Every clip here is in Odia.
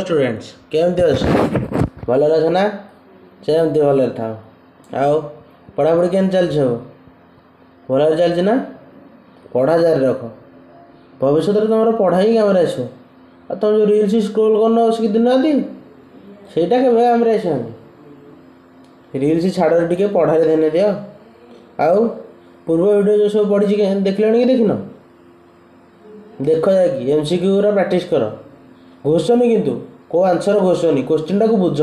स्टूडेंट्स केमती अच्छे भल अछ ना सेमती भल था आउ पढ़ापढ़ी के चलती सब भल चलती ना पढ़ा जारी रख भविष्य में तुम पढ़ा ही कम आस तुम जो रिल्स स्क्रोल करना बस दिन राति ସେଇଟା କେବେ ଆମରେ ଆସିବନି ରିଲ୍ସ ଛାଡ଼ ଟିକେ ପଢ଼ାରେ ଧ୍ୟାନ ଦିଅ ଆଉ ପୂର୍ବ ଭିଡ଼ିଓ ଯେଉଁ ସବୁ ପଢ଼ିଛି ଦେଖିଲଣି କି ଦେଖିନ ଦେଖ ଯାଇକି MCQ ଗୁରା ପ୍ରାକ୍ଟିସ୍ କର ଘୋଷନି କିନ୍ତୁ କେଉଁ ଆନ୍ସର ଘୋଷନି କୋଶ୍ଚିନ୍ଟାକୁ ବୁଝ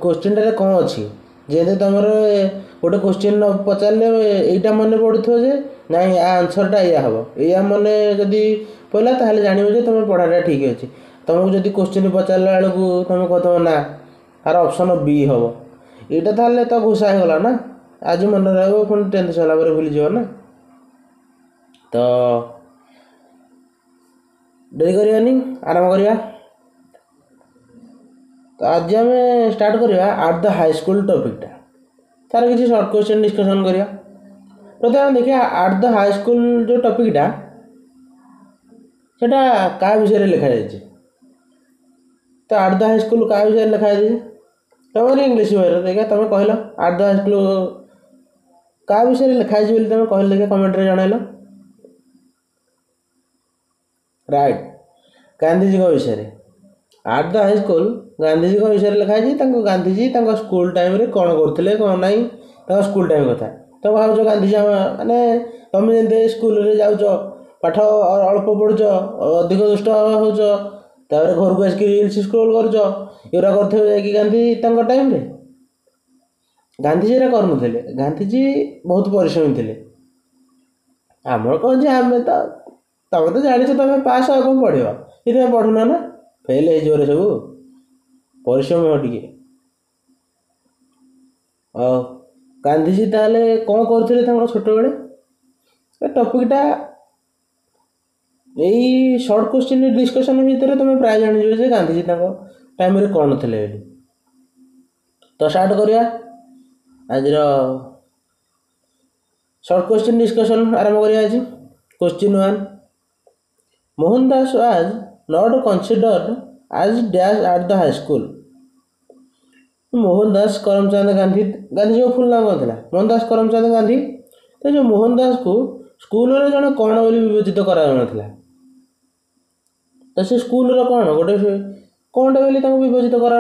କୋଶ୍ଚିନ୍ଟାରେ କ'ଣ ଅଛି ଯେମିତି ତୁମର ଗୋଟେ କୋଶ୍ଚିନ୍ ପଚାରିଲେ ଏଇଟା ମନେ ପଡ଼ୁଥିବ ଯେ ନାଇଁ ଆ ଆନ୍ସରଟା ଏଇଆ ହେବ ଏଇଆ ମନେ ଯଦି ପଡ଼ିଲା ତାହେଲେ ଜାଣିବ ଯେ ତୁମ ପଢ଼ାଟା ଠିକ୍ ଅଛି तुमको जब क्वेश्चन पचारा बेलू तुम कहते ना तार ऑप्शन बी हम यहाँ ताल तो घोषा होगा ना आज मन रहा पुणी 10th सरला भूली जाव ना तो डेरी करवानी आरंभ करवा तो आज आम स्टार्ट करवा एट द हाई स्कूल टॉपिकटा तार किसी शॉर्ट क्वेश्चन डिस्कशन करवा प्रथम देखिए एट द हाई स्कूल जो टॉपिकटा सेटा क्या विषय लिखा जाए तो एट द हाई स्कूल क्या विषय लिखा है तुम इंग्लीश बहर देखा तुम कहल एट द हाई स्कूल क्या विषय लिखा है तुम कहल देखा कमेंट रे जनइल राइट गांधीजी विषय eight the high school Gandhiji विषय लिखा है गांधीजी स्कूल टाइम रे कौन करते कौन ना स्कूल टाइम कथा तो भाव गांधीजी माने तुम जमी स्कूल रे जाऊच पाठ अल्प पढ़ुच अधिक दुष्ट हो तापर घर को आसिक रिल्स स्क्रोल करा करते गांधी टाइम रे गांधीजी एरा कर गांधीजी बहुत परिश्रमी थे आम कौन जे आम तो तुम तो जान तुम पास आ कौन पढ़ ये पढ़ुना ना फेल हो सब परिश्रम हो टे गांधीजी ताले कौन करते छोट बड़े टॉपिकटा यही शॉर्ट क्वेश्चन डिस्कशन भितर तुम प्राय जान गांधीजी टाइम रे कौन थे तो स्टार्ट करवा आज शॉर्ट क्वेश्चन डिस्कशन आरंभ करवा आज question 1 Mohandas was not considered as dash at the high school Mohandas Karamchand Gandhi Gandhi जो फुल नाम कौन था मोहनदास करमचंद गांधी तो जो मोहनदास को स्कूल रे जन कौन बोली विवेचित करा तो से स्कूल रो कौन गोटे कौनटा बोली विभजित करा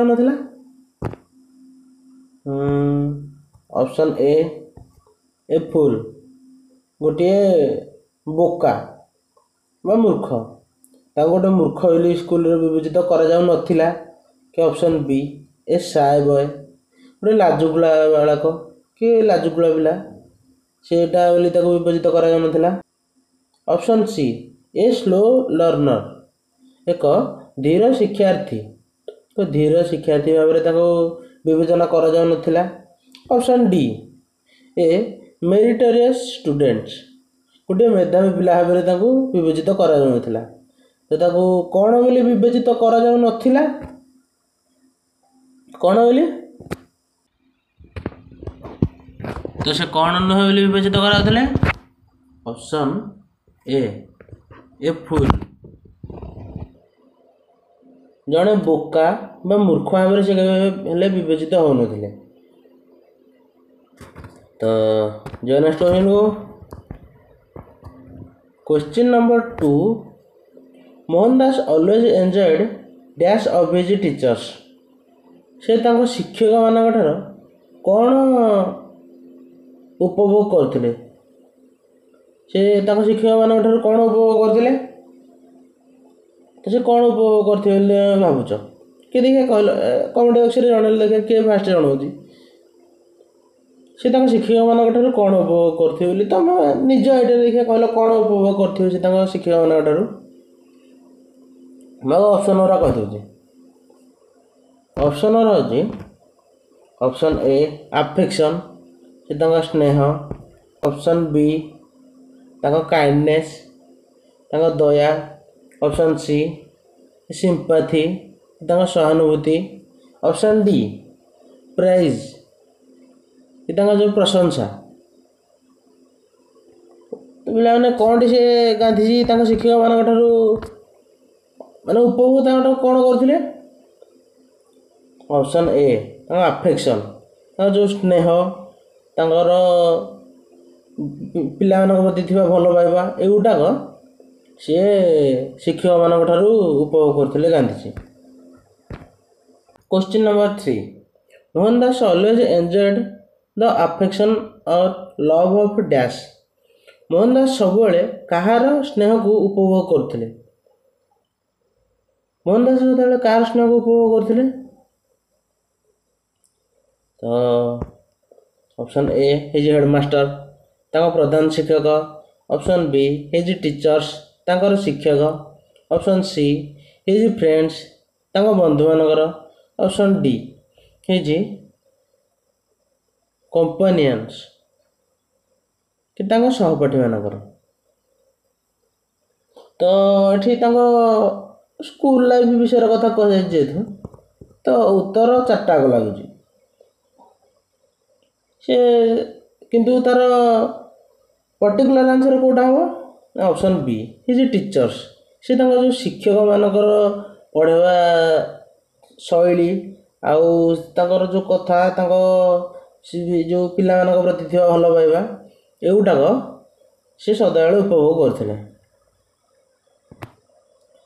ऑप्शन ए फुल गोटे बोका बा मूर्ख गोटे मूर्ख बोली स्कूल रे विभजित करा नथिला कि ऑप्शन बी ए साय बॉय गोटे लाजुकुला बालक कि लाजुकुला पिला सेटा बोली विभजित करा नथिला option C a slow learner एक धीर शिक्षार्थी तो धीर शिक्षार्थी भाव में विवेचना करा ऑप्शन डी ए मेरिटोरियस स्टूडेंट्स गोटे मेधावी पिला भाव में विवेचित करा तो कौन बोली विवेचित करा कौन बोली तो से कौन नुह बोली विवेचित करा ऑप्शन ए फुल जड़े बोका बा मूर्ख भाव से विवेचित हो न तो जो नेक्स्ट क्वेश्चन को question number 2 Mohandas always enjoyed dash of his teachers से शिक्षक मान कौन उपभोग करते से शिक्षक मान कौन उपभोग करते तो से कौन उपभोग करते भावुच किए देखिए कहल कमेंट बॉक्स में जन देखिए किए फास्ट जनाऊँ से शिक्षक मान कौन उपभोग करते तुम निज आइडिया देखिए कहल कौन उपभोग करते से शिक्षक मान मैं ऑप्शन गुरा कहीदे ऑप्शन हूँ ऑप्शन ए अफेक्शन से स्नेह ऑप्शन बी काइंडनेस दया ऑप्शन सी सिंपैथी सहानुभूति ऑप्शन डी प्राइज जो प्रशंसा तो पिला कौन से गांधीजी शिक्षक मान ମାନେ ଉପଭୋଗ ତାଙ୍କର କ'ଣ କରୁଥିଲେ? ଅପସନ୍ ଏ ତାଙ୍କ ଆଫେକ୍ସନ୍, ତାଙ୍କର ଯେଉଁ ସ୍ନେହ, ତାଙ୍କର ପିଲାମାନଙ୍କ ପ୍ରତି ଥିବା ଭଲ ପାଇବା, ଏଗୁଡ଼ାକ ସିଏ ଶିକ୍ଷକମାନଙ୍କ ଠାରୁ ଉପଭୋଗ କରୁଥିଲେ Gandhiji. Question number 3. Mohandas always enjoyed the affection or love of dash. Mohandas ସବୁବେଳେ କାହାର ସ୍ନେହକୁ ଉପଭୋଗ କରୁଥିଲେ? ମୋହନଦାସ ଯେତେବେଳେ କାହାର ସ୍ନେହକୁ ଉପଭୋଗ କରୁଥିଲେ? ତ ଅପସନ୍ ଏ ହେଇଛି ହେଡ଼ମାଷ୍ଟର, ତାଙ୍କ ପ୍ରଧାନ ଶିକ୍ଷକ। ଅପସନ୍ ବି ହେଇଛି ଟିଚର୍ସ, ତାଙ୍କର ଶିକ୍ଷକ। ଅପସନ୍ ସି ହେଇଛି ଫ୍ରେଣ୍ଡସ୍, ତାଙ୍କ ବନ୍ଧୁମାନଙ୍କର। ଅପସନ୍ ଡି ହେଇଛି କମ୍ପାନିଅନ୍ସ, କି ତାଙ୍କ ସହପାଠୀମାନଙ୍କର। ତ ଏଠି ତାଙ୍କ ସ୍କୁଲ ଲାଇଫ୍ ବିଷୟରେ କଥା କୁହାଯାଇଛି ଯେହେତୁ, ତ ଉତ୍ତର ଚାରିଟାକ ଲାଗୁଛି। ସେ କିନ୍ତୁ ତାର ପର୍ଟିକୁଲାର ଆନ୍ସର କେଉଁଟା ହେବ? ଅପସନ୍ ବି ହେଇଛି ଟିଚର୍ସ। ସେ ତାଙ୍କ ଯେଉଁ ଶିକ୍ଷକମାନଙ୍କର ପଢ଼ାଇବା ଶୈଳୀ ଆଉ ତାଙ୍କର ଯେଉଁ କଥା, ତାଙ୍କ ଯେଉଁ ପିଲାମାନଙ୍କ ପ୍ରତି ଥିବା ଭଲ ପାଇବା, ଏଗୁଡ଼ାକ ସେ ସଦାବେଳେ ଉପଭୋଗ କରିଥିଲେ।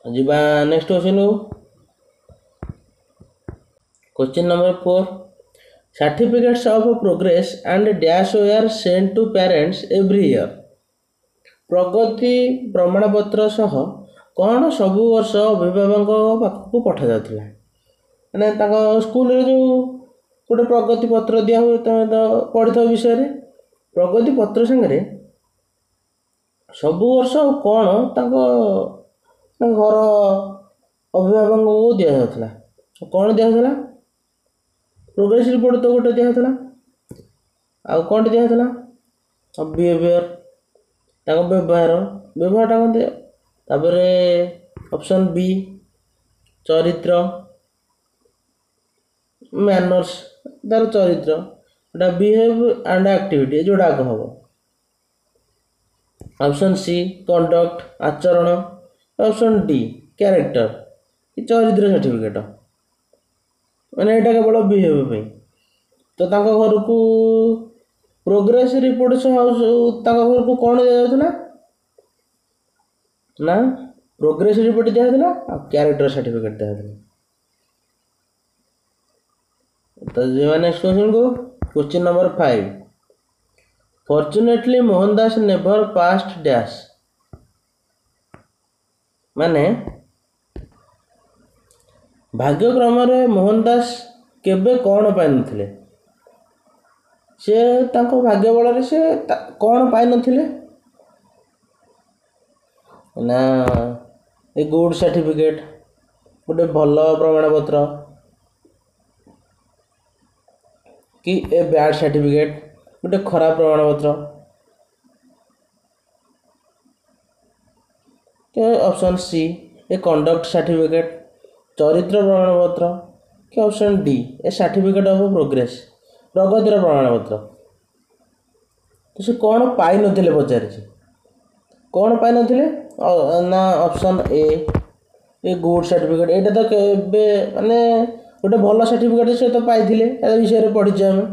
ଯିବା ନେକ୍ସଟ କ୍ୱେଶ୍ଚିନ୍କୁ। Question number 4. Certificates of progress and dash were sent to parents every year. ପ୍ରଗତି ପ୍ରମାଣପତ୍ର ସହ କ'ଣ ସବୁ ବର୍ଷ ଅଭିଭାବକଙ୍କ ପାଖକୁ ପଠାଯାଉଥିଲା? ମାନେ ତାଙ୍କ ସ୍କୁଲରେ ଯେଉଁ ଗୋଟେ ପ୍ରଗତି ପତ୍ର ଦିଆ ହୁଏ, ତୁମେ ତ ପଢ଼ିଥିବା ବିଷୟରେ। ପ୍ରଗତି ପତ୍ର ସାଙ୍ଗରେ ସବୁ ବର୍ଷ କ'ଣ ତାଙ୍କ ଘର ଅଭିଭାବକଙ୍କୁ ଦିଆଯାଉଥିଲା? କ'ଣ ଦିଆହେଉଥିଲା? ପ୍ରୋଗ୍ରେସ୍ ରିପୋର୍ଟ ତ ଗୋଟେ ଦିଆହେଉଥିଲା, ଆଉ କ'ଣଟି ଦିଆହେଉଥିଲା? ବିହେଭିଅର, ତାଙ୍କ ବ୍ୟବହାରଟା କ'ଣ ଦିଅ। ତାପରେ ଅପସନ୍ ବି ଚରିତ୍ର, ମ୍ୟାନର୍ସ, ତାର ଚରିତ୍ର, ଏଟା ବିହେଭ୍ ଆଣ୍ଡ ଆକ୍ଟିଭିଟି, ଯେଉଁଟା ଆଗ ହେବ। ଅପସନ୍ ସି କଣ୍ଡକ୍ଟ, ଆଚରଣ। ଅପସନ୍ ଡି କ୍ୟାରେକ୍ଟର, କି ଚରିତ୍ର ସାର୍ଟିଫିକେଟ। ମାନେ ଏଇଟା କେବଳ ବିହେଭ୍ ପାଇଁ। ତ ତାଙ୍କ ଘରକୁ ପ୍ରୋଗ୍ରେସ୍ ରିପୋର୍ଟ ସହ ତାଙ୍କ ଘରକୁ କ'ଣ ଦିଆଯାଉଥିଲା? ନା ପ୍ରୋଗ୍ରେସ୍ ରିପୋର୍ଟ ଦିଆହେଉଥିଲା ଆଉ କ୍ୟାରେକ୍ଟର ସାର୍ଟିଫିକେଟ ଦିଆହେଉଥିଲା। ତ ଯିବା ନେକ୍ସଟ କ୍ୱେଶ୍ଚିନ୍କୁ। Question number 5. Fortunately ମୋହନଦାସ never passed dash. ମାନେ ଭାଗ୍ୟକ୍ରମରେ ମୋହନଦାସ କେବେ କ'ଣ ପାଇନଥିଲେ? ସେ ତାଙ୍କ ଭାଗ୍ୟ ବଳରେ ସେ କ'ଣ ପାଇନଥିଲେ? ନା ଏ ଗୁଡ୍ ସାର୍ଟିଫିକେଟ, ଗୋଟେ ଭଲ ପ୍ରମାଣପତ୍ର, କି ଏ ବ୍ୟାଡ୍ ସାର୍ଟିଫିକେଟ, ଗୋଟେ ଖରାପ ପ୍ରମାଣପତ୍ର। Option C a conduct certificate, ଚରିତ୍ର ପ୍ରମାଣପତ୍ର, କି option D a certificate of progress, ପ୍ରଗତିର ପ୍ରମାଣପତ୍ର। ତ ସେ କ'ଣ ପାଇନଥିଲେ ପଚାରିଛି। କ'ଣ ପାଇନଥିଲେ? ନା ଅପସନ୍ ଏ ଗୁଡ୍ ସାର୍ଟିଫିକେଟ। ଏଇଟା ତ କେବେ ମାନେ ଗୋଟେ ଭଲ ସାର୍ଟିଫିକେଟ ସେ ତ ପାଇଥିଲେ, ତା ବିଷୟରେ ପଢ଼ିଛୁ ଆମେ।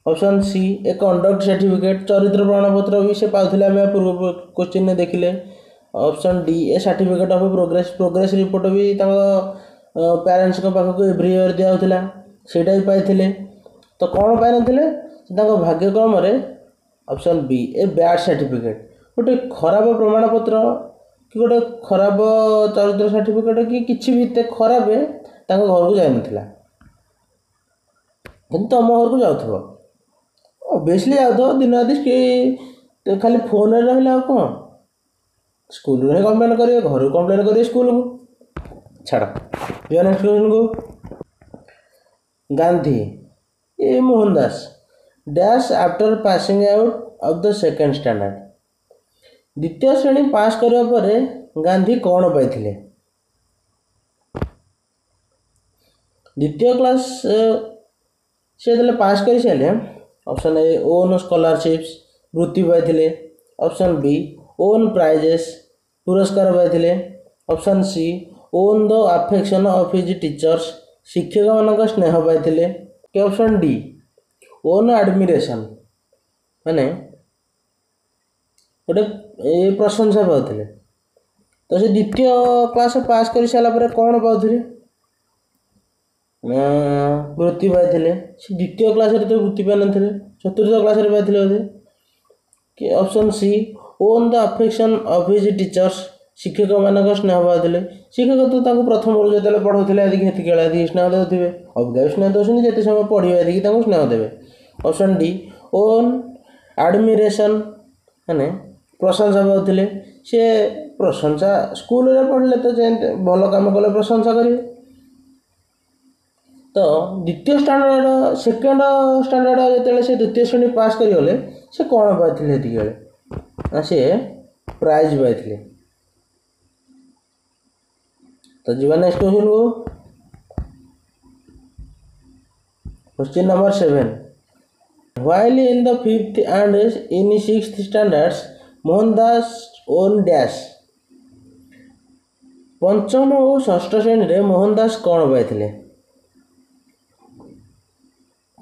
Option C a conduct certificate, ଚରିତ୍ର ପ୍ରମାଣପତ୍ର ବି ସେ ପାଉଥିଲେ, ଆମେ ପୂର୍ବ କ୍ୱେଶ୍ଚିନ୍ରେ ଦେଖିଲେ। Option D a certificate of progress report ବି ତାଙ୍କ ପ୍ୟାରେଣ୍ଟସ୍ଙ୍କ ପାଖକୁ ଏଭ୍ରି ଇୟର୍ ଦିଆହେଉଥିଲା, ସେଇଟା ବି ପାଇଥିଲେ। ତ କ'ଣ ପାଇନଥିଲେ? ତାଙ୍କ ଭାଗ୍ୟକ୍ରମରେ ଅପସନ୍ ବି ଏ ବ୍ୟାଡ୍ ସାର୍ଟିଫିକେଟ, ଗୋଟେ ଖରାପ ପ୍ରମାଣପତ୍ର, କି ଗୋଟେ ଖରାପ ଚରିତ୍ର ସାର୍ଟିଫିକେଟ, କି କିଛି ବି ଏତେ ଖରାପ ତାଙ୍କ ଘରକୁ ଯାଇନଥିଲା। କିନ୍ତୁ ତମ ଘରକୁ ଯାଉଥିବ, ଅବଭିୟସ୍ଲି ଯାଉଥିବ। ଦିନ ରାତି ଖାଲି ଫୋନ୍ରେ ରହିଲେ ଆଉ କ'ଣ? ସ୍କୁଲରୁ ହିଁ କମ୍ପ୍ଲେନ୍ କରିବେ, ଘରକୁ କମ୍ପ୍ଲେନ୍ କରିବେ ସ୍କୁଲକୁ। ଛାଡ଼, ଯିବା ନେକ୍ସଟ କ୍ୱେଶ୍ଚିନ୍କୁ। Gandhi a Mohandas dash after passing out of the second standard. ଦ୍ୱିତୀୟ ଶ୍ରେଣୀ ପାସ୍ କରିବା ପରେ ଗାନ୍ଧୀ କ'ଣ ପାଇଥିଲେ? ଦ୍ୱିତୀୟ କ୍ଲାସ୍ ସେ ଯେତେବେଳେ ପାସ୍ କରିସାରିଲେ, ଅପସନ୍ ଏ ଓନ୍ ସ୍କଲାରସିପ୍ସ, ବୃତ୍ତି ପାଇଥିଲେ। ଅପସନ୍ ବି ଓନ୍ ପ୍ରାଇଜେସ୍, ପୁରସ୍କାର ପାଇଥିଲେ। Option C won the affection of his teachers शिक्षक मान स्नेह पाइथिले कि ऑप्शन डी ओन एडमिरेशन माने गोटे ये प्रशंसा पाउथिले तो से द्वितीय क्लास पास कर सारा पर कौन पाउथिले वृत्ति पाइथिले से द्वितीय क्लास रे तो वृत्ति पाइ नथिले चतुर्थ क्लास रे पाइथिले बोधे कि option C on the affection of his teachers शिक्षक मान स्नेह पाउथिले शिक्षक तो ताको प्रथम रो जतले पढौथिले आदि हेति केला आदि स्नेह देउथिबे अबदा स्नेह दोसनि जते समय पढिबे आदि ताको स्नेह देबे ऑप्शन डी ओन एडमिरेशन माने प्रशंसा पाउथिले से प्रशंसा स्कूल रे पढ़ले तो जे भल काम कले प्रशंसा करिवे तो द्वितीय स्टैंडर्ड सेकेंड स्टैंडर्ड जिते से द्वितीय श्रेणी पास करगले से कौन पाइथिले हेति बेले से प्राइज पाइथिले तो जीवा नेक्स्ट क्वेश्चन को question number 7 while in the 5th and in 6th standards Mohandas own dash पंचम और षष्ठ श्रेणी रे मोहनदास कौन पाइथिले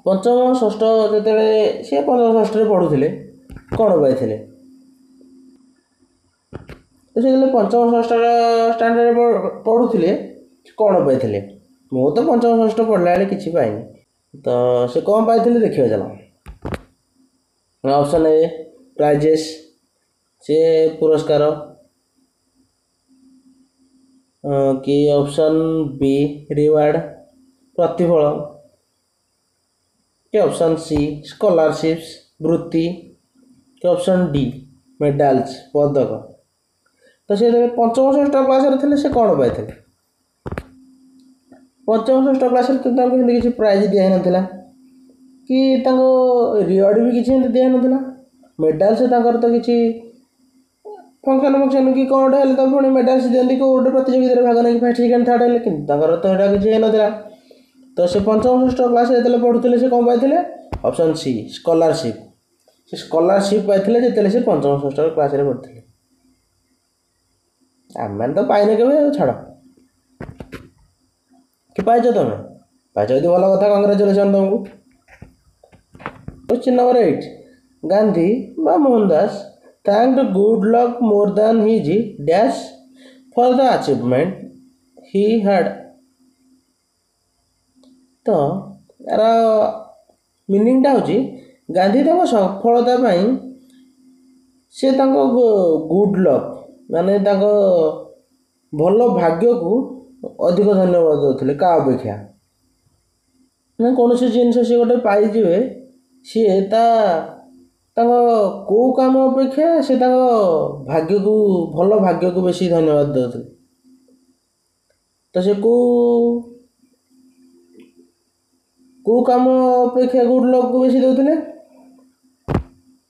पंचम और षष्ठ जेतेले से पंचम षष्ठ रे पढुथिले कौन पाइथिले तो से पंचम षष्ठ स्टैंडर्ड पढुथिले कौन पाइथिले मो तो पंचम षष्ठ पढ़ला बेले किछि पाइनी तो से कौन पाइथिले देखियो चलो ऑप्शन ए प्राइजेस से पुरस्कार कि ऑप्शन बी रिवार्ड प्रतिफल कि ऑप्शन सी स्कॉलरशिप्स वृत्ति कि ऑप्शन डी मेडल्स पदक तो से पंचम षष्ठ क्लास रे थे से कौन पाई पंचम षष्ठ क्लास रे किसी प्राइज दिया नथिला कि रिवार्ड भी किसी दिया नथिला मेडल से तो किसी फंक्शन कि कौन है तो पुणी मेडल्स दिखती कौटे प्रतियोगिता भाग नहीं फर्स्ट सेकेंड थर्ड है कि तो यहाँ किसी ना तो से पंचम षष्ठ क्लास जो पढ़ुते से कौन पाई ऑप्शन सी स्कॉलरशिप से स्कॉलरशिप पाई जिते से पंचम षष्ठ क्लास पढ़ते आम तो पाइने के छाड़ कि पाइच तुम पाइच यदि भल कथा कंग्रेचुलेसन तुमको क्वेश्चन नंबर 8 गांधी बा Mohandas thanked good luck more than his dash for the achievement he had तो यार मीनिंगटा होची गांधी तक सफलता पाई से गुड लक माने भल भाग्य को अधिक धन्यवाद देते क्या अपेक्षा कौन सी जिनस सी गोटे पाइजे सी को काम अपेक्षा से भाग्य को भल भाग्य को बेसी धन्यवाद देते तो से को काम अपेक्षा गुड लक को बेसी देते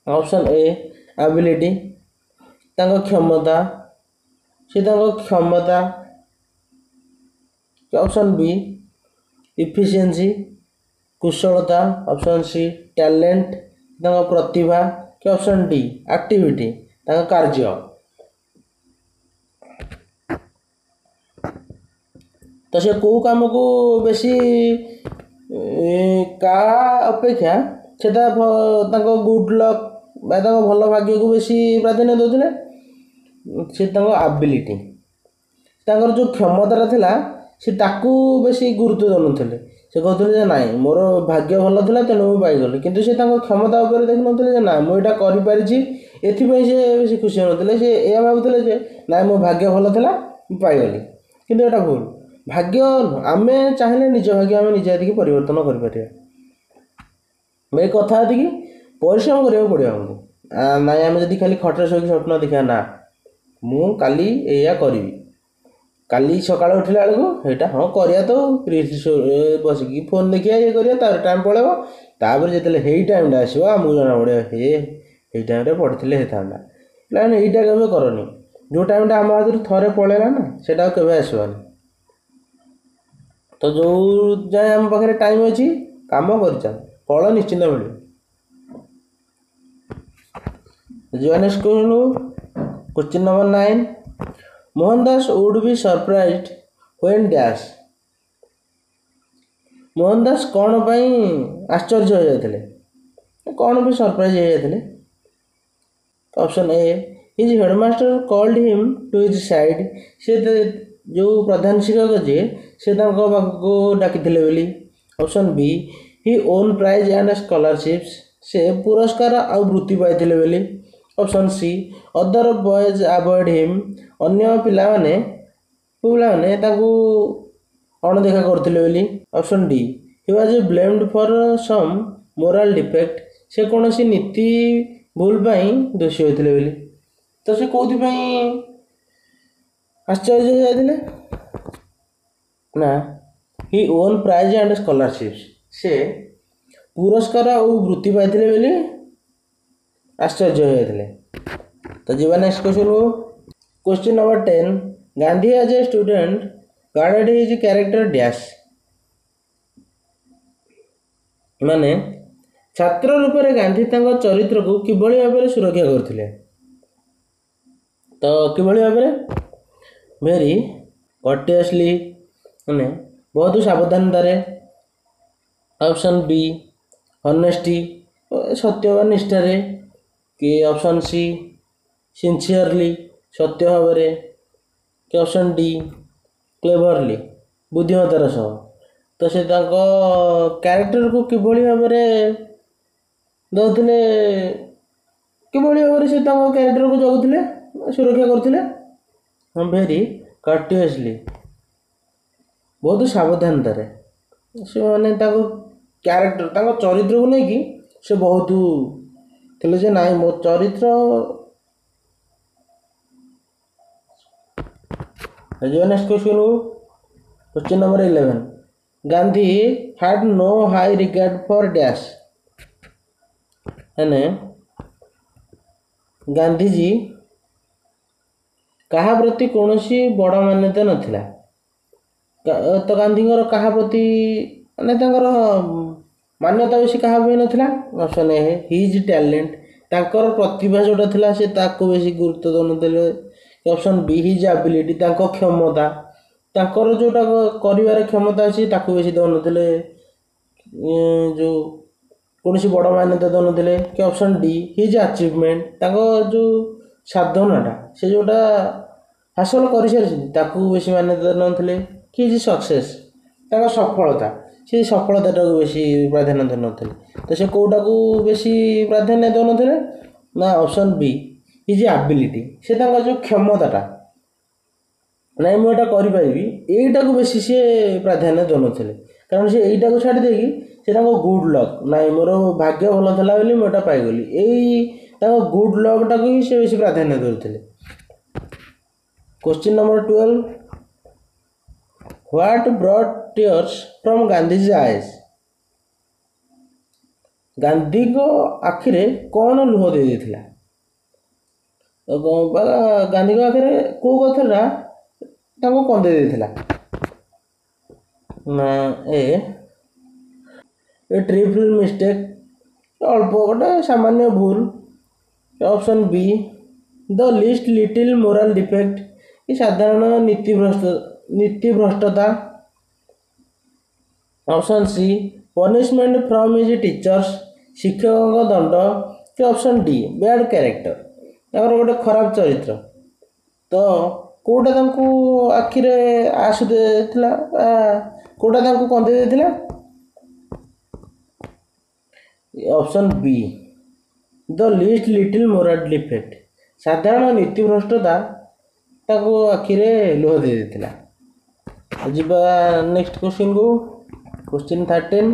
ऑप्शन ए एबिलिटी क्षमता से क्षमता ऑप्शन बी इफिशिएंसी कुशलता ऑप्शन सी टैलेंट प्रतिभा कि ऑप्शन डी एक्टिविटी कार्य तो से को काम को बेसी का अपेक्षा से गुड लक भल भाग्य को बेसी प्राधान्य देते से एबिलिटी जो क्षमता थिला से ताकू बेसी गुरुत्व दे से कहते ना मोर भाग्य भल था तेणु मुझे पाइगली किंतु से क्षमता उपर देख ना ना मुझे करें से खुशी होते से यह भावुले ना मो भाग्य भल था पाइगली किंतु एटा भूल भाग्य आम चाहिए निज भाग्य आम निजे आदि परिवर्तन कर कथा कि परिश्रम करा पड़ो आमको ना आम जब खाली खटे शोक स्वप्न देखा ना मु काली या करी काली सका उठला बेलू यहाँ हाँ करा तो बसिकी फोन देखिए ये करा टाइम पड़े तापर जो टाइम आसो आमको जना पड़े हे टाइम पढ़ी होता पे यहीटा के करनी जो टाइम आम हाथ थे पलैला ना से के आसवानी तो जो जाए आम पाखे टाइम अच्छी कम कर फल निश्चिंत मिले question number 9 Mohandas would be surprised When dash Mohan Das କ'ଣ ପାଇଁ ଆଶ୍ଚର୍ଯ୍ୟ ହୋଇଯାଇଥିଲେ, କ'ଣ ପାଇଁ ସରପ୍ରାଇଜ୍ ହୋଇଯାଇଥିଲେ? Option A his headmaster called him to his side, ସେ ଯେଉଁ ପ୍ରଧାନ ଶିକ୍ଷକ ଯିଏ ସେ ତାଙ୍କ ପାଖକୁ ଡାକିଥିଲେ ବୋଲି। Option B he won prize and scholarships, ସେ ପୁରସ୍କାର ଆଉ ବୃତ୍ତି ପାଇଥିଲେ ବୋଲି। Option C other boys avoid him, ଅନ୍ୟ ପିଲାମାନେ ତାଙ୍କୁ ଅଣଦେଖା କରୁଥିଲେ ବୋଲି। Option D he was blamed for some moral defect, ସେ କୌଣସି ନୀତି ଭୁଲ ପାଇଁ ଦୋଷୀ ହୋଇଥିଲେ ବୋଲି। ତ ସେ କେଉଁଥିପାଇଁ ଆଶ୍ଚର୍ଯ୍ୟ ଯାଇଥିଲେ ନା ହି ଓନ୍ ପ୍ରାଇଜ୍ ଆଣ୍ଡ ସ୍କଲାରସିପ୍ସ, ସେ ପୁରସ୍କାର ଆଉ ବୃତ୍ତି ପାଇଥିଲେ ବୋଲି ଆଶ୍ଚର୍ଯ୍ୟ ହୋଇଯାଇଥିଲେ। ତ ଯିବା ନେକ୍ସଟ କ୍ୱେଶ୍ଚନକୁ। Question number 10 Gandhi as a student guarded his character dash, ମାନେ ଛାତ୍ର ରୂପରେ ଗାନ୍ଧୀ ତାଙ୍କ ଚରିତ୍ରକୁ କିଭଳି ଭାବରେ ସୁରକ୍ଷା କରୁଥିଲେ? ତ କିଭଳି ଭାବରେ? ଭେରି କର୍ଟିୟସଲି, ମାନେ ବହୁତ ସାବଧାନତାରେ। ଅପସନ୍ ବି ହନେଷ୍ଟି, ସତ୍ୟ ବା ନିଷ୍ଠାରେ। କି ଅପସନ୍ ସି ସିନସିୟରଲି, ସତ୍ୟ ଭାବରେ। କି ଅପସନ୍ ଡି କ୍ଲେଭରଲି, ବୁଦ୍ଧିମତାର ସହ। ତ ସେ ତାଙ୍କ କ୍ୟାରେକ୍ଟରକୁ କିଭଳି ଭାବରେ ଦେଉଥିଲେ, କିଭଳି ଭାବରେ ସେ ତାଙ୍କ କ୍ୟାରେକ୍ଟରକୁ ଜଗୁଥିଲେ, ସୁରକ୍ଷା କରୁଥିଲେ? ଭେରି କର୍ଟିୟସଲି, ବହୁତ ସାବଧାନତାରେ। ସେମାନେ ତାଙ୍କ କ୍ୟାରେକ୍ଟର, ତାଙ୍କ ଚରିତ୍ରକୁ ନେଇକି ସେ ବହୁତ ଥିଲେ ଯେ ନାଇଁ ମୋ ଚରିତ୍ର। ଯିବା ନେକ୍ସଟ କ୍ୱେଶ୍ଚନକୁ। Question number 11 Gandhi had no high regard for dash, ମାନେ ଗାନ୍ଧୀଜୀ କାହା ପ୍ରତି କୌଣସି ବଡ଼ ମାନ୍ୟତା ନଥିଲା। ତ ଗାନ୍ଧୀଙ୍କର କାହା ପ୍ରତି ମାନେ ତାଙ୍କର ମାନ୍ୟତା ବେଶୀ କାହା ପାଇଁ ନଥିଲା? ଅପସନ୍ ଏ ହିଜ୍ ଟ୍ୟାଲେଣ୍ଟ, ତାଙ୍କର ପ୍ରତିଭା ଯେଉଁଟା ଥିଲା ସେ ତାକୁ ବେଶୀ ଗୁରୁତ୍ୱ ଦେଉନଥିଲେ। ଅପସନ୍ ବି ହିଜ୍ ଆବିଲିଟି, ତାଙ୍କ କ୍ଷମତା, ତାଙ୍କର ଯେଉଁଟା କରିବାର କ୍ଷମତା ଅଛି ତାକୁ ବେଶୀ ଦେଉନଥିଲେ, ଯେଉଁ କୌଣସି ବଡ଼ ମାନ୍ୟତା ଦେଉନଥିଲେ। କି ଅପସନ୍ ଡି ହିଜ୍ ଆଚିଭମେଣ୍ଟ, ତାଙ୍କ ଯେଉଁ ସାଧନାଟା ସେ ଯେଉଁଟା ହାସଲ କରିସାରିଛନ୍ତି ତାକୁ ବେଶୀ ମାନ୍ୟତା ଦେଉନଥିଲେ। କି ହିଜ୍ ସକ୍ସେସ୍, ତାଙ୍କ ସଫଳତା, ସେ ସଫଳତାଟାକୁ ବେଶୀ ପ୍ରାଧାନ୍ୟ ଦେଉନଥିଲେ। ତ ସେ କେଉଁଟାକୁ ବେଶୀ ପ୍ରାଧାନ୍ୟ ଦେଉନଥିଲେ ନା ଅପସନ୍ ବି ହିଜ୍ ଆବିଲିଟି, ସେ ତାଙ୍କ ଯେଉଁ କ୍ଷମତାଟା, ନାଇଁ ମୁଁ ଏଇଟା କରିପାରିବି, ଏଇଟାକୁ ବେଶୀ ସିଏ ପ୍ରାଧାନ୍ୟ ଦେଉନଥିଲେ। କାରଣ ସେ ଏଇଟାକୁ ଛାଡ଼ି ଦେଇକି ସେ ତାଙ୍କ ଗୁଡ୍ ଲକ୍, ନାଇଁ ମୋର ଭାଗ୍ୟ ଭଲ ଥିଲା ବୋଲି ମୁଁ ଏଇଟା ପାଇଗଲି, ଏଇ ତାଙ୍କ ଗୁଡ୍ ଲକ୍ଟାକୁ ହିଁ ସେ ବେଶୀ ପ୍ରାଧାନ୍ୟ ଦେଉଥିଲେ। Question number 12 what brought tears from Gandhi's eyes, ଗାନ୍ଧୀଙ୍କ ଆଖିରେ କ'ଣ ଲୁହ ଦେଇଥିଲା? ଗାନ୍ଧୀଙ୍କ ଆଖିରେ କେଉଁ କଥାଟା ତାଙ୍କୁ କନ୍ଦେଇ ଦେଇଥିଲା? ନା ଏ ଟ୍ରିପଲ୍ ମିଷ୍ଟେକ୍, ଅଳ୍ପ ଗୋଟେ ସାମାନ୍ୟ ଭୁଲ। Option B the least little moral defect, କି ସାଧାରଣ ନୀତିଭ୍ରଷ୍ଟତା। Option C punishment from his teachers, ଶିକ୍ଷକଙ୍କ ଦଣ୍ଡ। କି ଅପସନ୍ ଡି ବ୍ୟାଡ୍ କ୍ୟାରେକ୍ଟର, ତାଙ୍କର ଗୋଟେ ଖରାପ ଚରିତ୍ର। ତ କେଉଁଟା ତାଙ୍କୁ ଆଖିରେ ଆସୁ ଦେଇଥିଲା, କେଉଁଟା ତାଙ୍କୁ କନ୍ଦେଇ ଦେଇଥିଲା? Option B the least little moral defect, ସାଧାରଣ ନୀତିଭ୍ରଷ୍ଟତା ତାଙ୍କୁ ଆଖିରେ ଲୁହ ଦେଇ ଦେଇଥିଲା। ଯିବା ନେକ୍ସଟ କ୍ୱେଶ୍ଚନକୁ। Question 13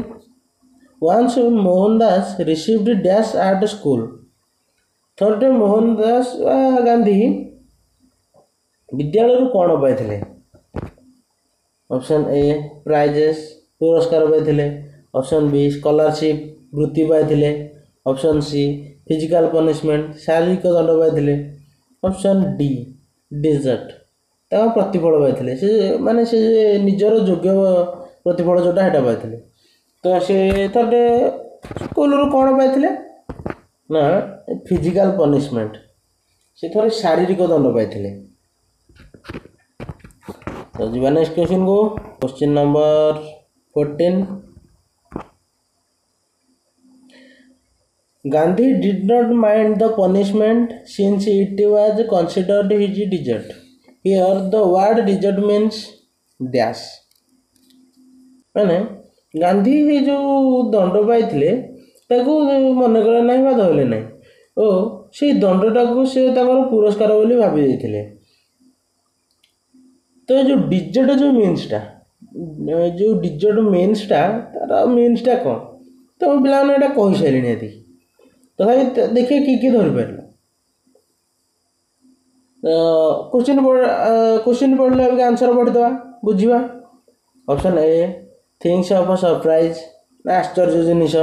once Mohan Das received dash at school, ଥରଟେ ମୋହନ ଦାସ ଗାନ୍ଧୀ ବିଦ୍ୟାଳୟରୁ କ'ଣ ପାଇଥିଲେ? ଅପସନ୍ ଏ ପ୍ରାଇଜେସ୍, ପୁରସ୍କାର ପାଇଥିଲେ। ଅପସନ୍ ବି ସ୍କଲାରସିପ୍, ବୃତ୍ତି ପାଇଥିଲେ। ଅପସନ୍ ସି ଫିଜିକାଲ ପନିଶମେଣ୍ଟ, ଶାରୀରିକ ଦଣ୍ଡ ପାଇଥିଲେ। ଅପସନ୍ ଡି ଡେଜର୍ଟ, ତାଙ୍କ ପ୍ରତିଫଳ ପାଇଥିଲେ, ସେ ମାନେ ସେ ନିଜର ଯୋଗ୍ୟ ପ୍ରତିଫଳ ଯେଉଁଟା ସେଇଟା ପାଇଥିଲେ। ତ ସେ ଥରଟେ ସ୍କୁଲରୁ କ'ଣ ପାଇଥିଲେ ନା ଫିଜିକାଲ ପନିଶମେଣ୍ଟ, ସେ ଥରେ ଶାରୀରିକ ଦଣ୍ଡ ପାଇଥିଲେ। तो जी नेक्स्ट क्वेश्चन को question number 14 Gandhi did not mind the punishment since it was considered his desert. Here the word desert means dash ମାନେ ଗାନ୍ଧୀ ଯେଉଁ ଦଣ୍ଡ ପାଇଥିଲେ ତାକୁ ମନେ କଲେ ନାହିଁ ବା ଧଇଲେ ନାହିଁ ଓ ସେଇ ଦଣ୍ଡଟାକୁ ସେ ତାଙ୍କର ପୁରସ୍କାର ବୋଲି ଭାବି ଦେଇଥିଲେ। ତ ଯେଉଁ ଡିଜର୍ଟ ଯେଉଁ ମିନ୍ସଟା ଯେଉଁ ଡିଜର୍ଟ ମିନ୍ସଟା ତାର ମିନ୍ସଟା କ'ଣ ତ ପିଲାମାନେ ଏଇଟା କହିସାରିଲେଣି ଏତିକି ତଥାପି ଦେଖିବା କିଏ ଧରିପାରିଲ। क्वेश्चन पढ़ले अब आंसर पढ़िदेवा बुझा। Option A things of surprise आश्चर्य जिनिस।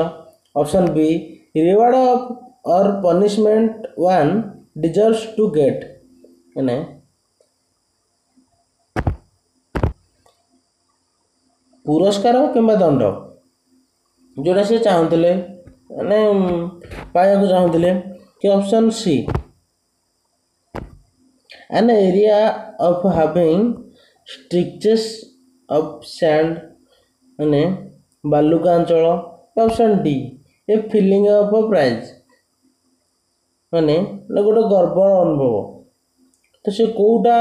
Option B reward of or punishment one deserves to get माने पुरस्कार किंबा दंड जोड़ा से चाहते माने पाया चाहते कि option C an area of having stretches of sand माने बालुका अंचल। Option D a feeling of pride माने गोटे गर्व अनुभव। तो से कोटा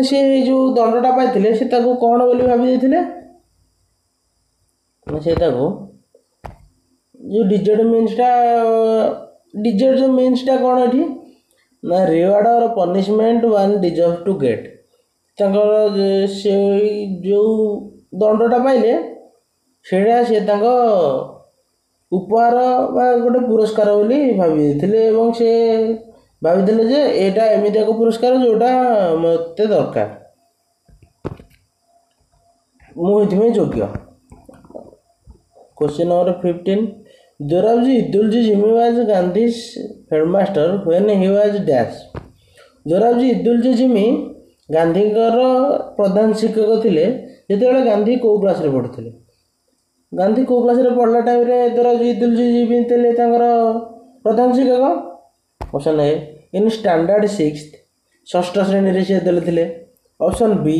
से जो दंडटा पाइथिले से ताको कोन बोली भाबी देथिले से ताको जो डिजर्ट मीन्सटा कौन एठी ना reward or punishment one deserve to get तांकर से जो दंडटा पाइले सेटा से तांको उपहार बा गोटे पुरस्कार बोली भाबी देथिले एवं से भाबी देले जे एटा एमिति एक पुरस्कार जोटा मते दरकार मु इथमे योग्य। Question number 15 Dorabji Idulji Jimmy was Gandhi's headmaster when he was dash. Dorabji Idulji Jimmy ଗାନ୍ଧୀଙ୍କର ପ୍ରଧାନ ଶିକ୍ଷକ ଥିଲେ ଯେତେବେଳେ ଗାନ୍ଧୀ କେଉଁ କ୍ଲାସରେ ପଢ଼ୁଥିଲେ। ଗାନ୍ଧୀ କେଉଁ କ୍ଲାସରେ ପଢ଼ିଲା ଟାଇମରେ ଦୋରାବଜୀ ଇଦୁଲଜି ଜିମି ଥିଲେ ତାଙ୍କର ପ୍ରଧାନ ଶିକ୍ଷକ। Option A in standard 6th ଷଷ୍ଠ ଶ୍ରେଣୀରେ ସେ ଯେତେବେଳେ ଥିଲେ। Option B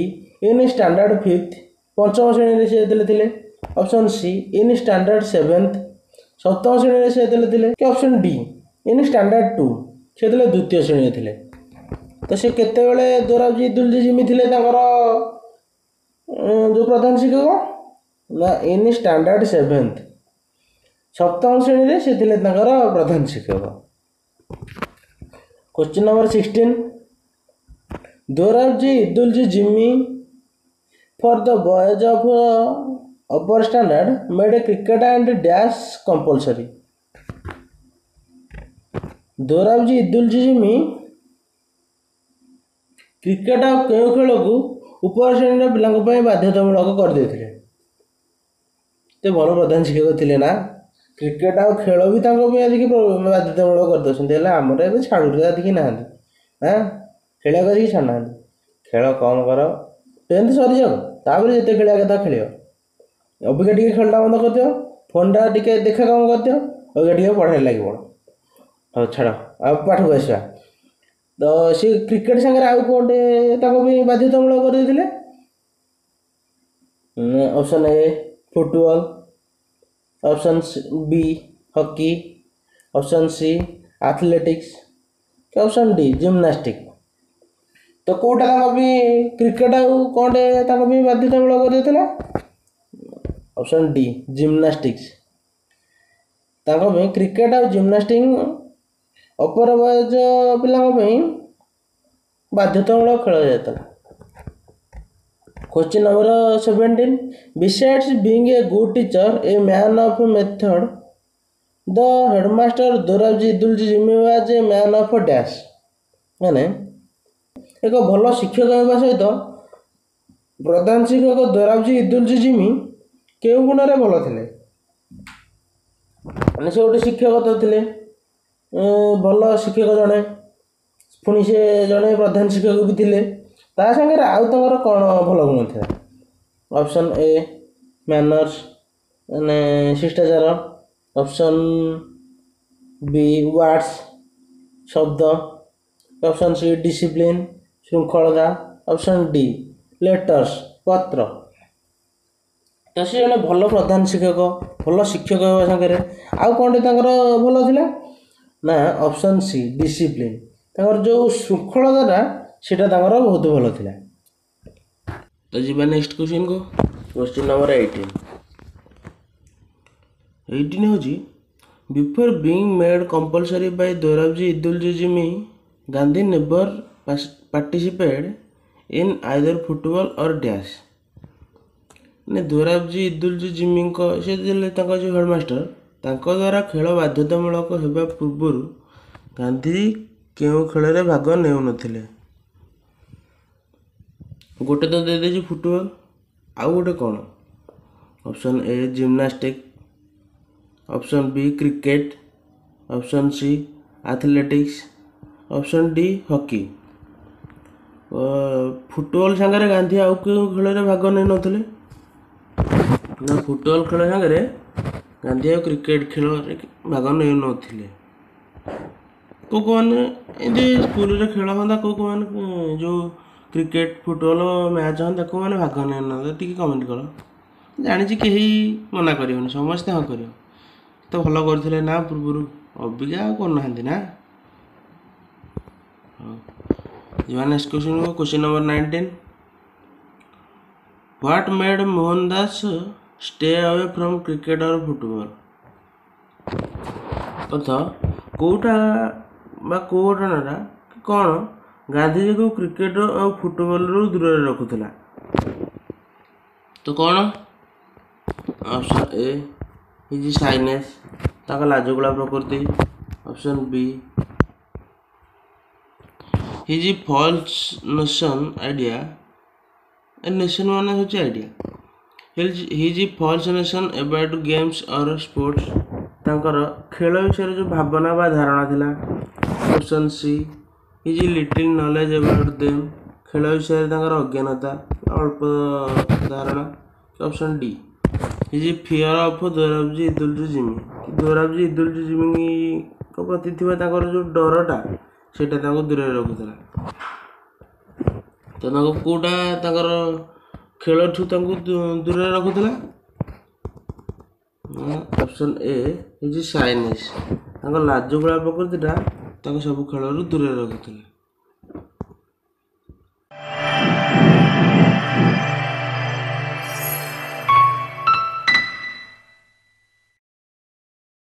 in standard 5th ପଞ୍ଚମ ଶ୍ରେଣୀରେ ସେ ଯେତେବେଳେ ଥିଲେ। Option C in standard 7th ସପ୍ତମ ଶ୍ରେଣୀରେ ସେ ଯେତେବେଳେ ଥିଲେ। କି ଅପସନ୍ ଡି ଇନ୍ ଷ୍ଟାଣ୍ଡାର୍ଡ଼ 2 ସେ ଯେତେବେଳେ ଦ୍ୱିତୀୟ ଶ୍ରେଣୀରେ ଥିଲେ। तो से केतेबेले दोराबजी इदुलजी जिमी थिले तांकर जो प्रधान शिक्षक ना इन स्टैंडर्ड 7th सप्तम श्रेणी रे से थिले तांकर प्रधान शिक्षक। Question number 16 Dorabji Edulji Jimi for the boys of upper standard made cricket and dash compulsory. Dorabji Edulji Jimi cricket आ केउ खेल को उपर श्रेणी पिलांक बाध्यतामूलक कर देथिले। ते भल प्रधान शिक्षक थिले ना क्रिकेट आ खेल भी आदिक बाध्यतामूलक कर दउछन्ते हेले हमर एबे छाडुरे आदिक नाहंती हां खेला करी छाडना खेल कम कर 10th सरी जाओ तापर जते खेलिया कथा खेलियो अबिका टिके खेलटा बंद कर दियो फोनटा टिके देखा काम कर दियो अबिका टिके पढ़ाई लागि पड़ हो छाड़ आ पाठ को आसा। तो सी क्रिकेट संगे आउ कोटे ताको भी बाध्यतामूलक कर देथिले। Option A football option B hockey option C athletics option D gymnastic. तो कोटा ताको भी क्रिकेट आउ कोटे ताको भी बाध्यतामूलक कर देथिले। ऑप्शन डी जिम्नास्टिक्स ताको भी क्रिकेट आउ जिम्नास्टिक अपर बयज पिला बाध्यतामूलक खेल जाता। Question number 17 besides being a good teacher a man of method the headmaster Dorabji Edulji Jimi was a man of dash माने एक भल शिक्षक होगा सहित प्रधान शिक्षक दोराबजी इदुलजी जिमी केउ गुण रे भल थिले माने से गोटे शिक्षक तो थिले भल शिक्षक जड़े पुणी से जड़े प्रधान शिक्षक भी थे ता सागर आउ तंगर कौन भल गुण था। ऑप्शन ए मैनर्स माने शिष्टाचार ऑप्शन बी वर्ड्स शब्द ऑप्शन सी डिसिप्लिन ଶୃଙ୍ଖଳତା। ଅପସନ୍ ଡି ଲେଟର୍ସ ପତ୍ର। ତ ସେ ଜଣେ ଭଲ ପ୍ରଧାନ ଶିକ୍ଷକ, ଭଲ ଶିକ୍ଷକ ହେବା ସାଙ୍ଗରେ ଆଉ କ'ଣଟେ ତାଙ୍କର ଭଲ ଥିଲା ନା ଅପସନ୍ ସି ଡିସିପ୍ଲିନ୍। ତାଙ୍କର ଯେଉଁ ଶୃଙ୍ଖଳତାଟା ସେଇଟା ତାଙ୍କର ବହୁତ ଭଲ ଥିଲା। ତ ଯିବା ନେକ୍ସଟ କ୍ୱେଶ୍ଚିନ୍କୁ। କ୍ୱେଶ୍ଚିନ୍ ନମ୍ବର 18 ହେଉଛି before being made compulsory Bai Dorabji ଇଦୁଲଜିମି Gandhi never participate in either football or dash. ମାନେ ଦୋରାବଜୀ ଇଦୁଲଜିମିଙ୍କ ସେ ଥିଲେ ତାଙ୍କ ଯେଉଁ ହେଡ଼ମାଷ୍ଟର, ତାଙ୍କ ଦ୍ୱାରା ଖେଳ ବାଧ୍ୟତାମୂଳକ ହେବା ପୂର୍ବରୁ ଗାନ୍ଧୀ କେଉଁ ଖେଳରେ ଭାଗ ନେଉନଥିଲେ? ଗୋଟେ ତ ଦେଇଦେଇଛି ଫୁଟବଲ୍, ଆଉ ଗୋଟେ କ'ଣ? Option A gymnastic, option B cricket, option C athletics, option D hockey. Football ସାଙ୍ଗରେ ଗାନ୍ଧୀ ଆଉ କେଉଁ ଖେଳରେ ଭାଗ ନେଇନଥିଲେ? ନା ଫୁଟବଲ୍ ଖେଳ ସାଙ୍ଗରେ ଗାନ୍ଧୀ ଆଉ କ୍ରିକେଟ୍ ଖେଳରେ ଭାଗ ନେଉନଥିଲେ। କେଉଁମାନେ ଏମିତି ସ୍କୁଲରେ ଖେଳ ହୁଅନ୍ତା, କେଉଁମାନେ ଯେଉଁ କ୍ରିକେଟ୍ ଫୁଟବଲ୍ ମ୍ୟାଚ୍ ହୁଅନ୍ତା, କେଉଁମାନେ ଭାଗ ନେଉନଥିଲେ ଟିକେ କମେଣ୍ଟ କର। ଜାଣିଛି କେହି ମନା କରିବନି, ସମସ୍ତେ ହଁ କରିବ। ତ ଭଲ କରିଥିଲେ ନା ପୂର୍ବରୁ, ଅବିକା ଆଉ କରୁନାହାନ୍ତି ନା। ହଉ ଯିବା ନେକ୍ସଟ କ୍ୱେଶ୍ଚିନ୍କୁ। Question number 19 what made Mohan Das stay away from cricket or football? ଅର୍ଥ କେଉଁଟା ବା କେଉଁ ଘଟଣାଟା କ'ଣ ଗାନ୍ଧୀଜୀକୁ କ୍ରିକେଟ୍ ଆଉ ଫୁଟବଲରୁ ଦୂରରେ ରଖୁଥିଲା? ତ କ'ଣ? ଅପସନ୍ ଏ ହିଜ୍ ସାଇନେସ୍, ତାଙ୍କ ଲାଜକୁଳା ପ୍ରକୃତି। ଅପସନ୍ ବି ହିଜ୍ ଫଲ୍ସ ନେସନ୍ ଆଇଡ଼ିଆ, ନେସନ୍ ମାନେ ହେଉଛି idea. His falls nation about games or sports, ତାଙ୍କର ଖେଳ ବିଷୟରେ ଯେଉଁ ଭାବନା ବା ଧାରଣା ଥିଲା। Option C his little knowledge about them, ଖେଳ ବିଷୟରେ ତାଙ୍କର ଅଜ୍ଞାନତା, ଅଳ୍ପ ଧାରଣା। Option D his fear of Dorabji ଇଦୁଲଜିମି, Dorabji ଇଦୁଲଜିମିଙ୍କ ପ୍ରତି ଥିବା ତାଙ୍କର ଯେଉଁ ଡରଟା ସେଇଟା ତାଙ୍କୁ ଦୂରରେ ରଖୁଥିଲା। ତ ତାଙ୍କୁ କେଉଁଟା ତାଙ୍କର ଖେଳଠୁ ତାଙ୍କୁ ଦୂରରେ ରଖୁଥିଲା? ଅପସନ୍ ଏ ହିଜ୍ ସାଇନେସ୍, ତାଙ୍କ ଲାଜକୁଳା ପ୍ରକୃତିଟା ତାଙ୍କୁ ସବୁ ଖେଳରୁ ଦୂରରେ ରଖୁଥିଲା।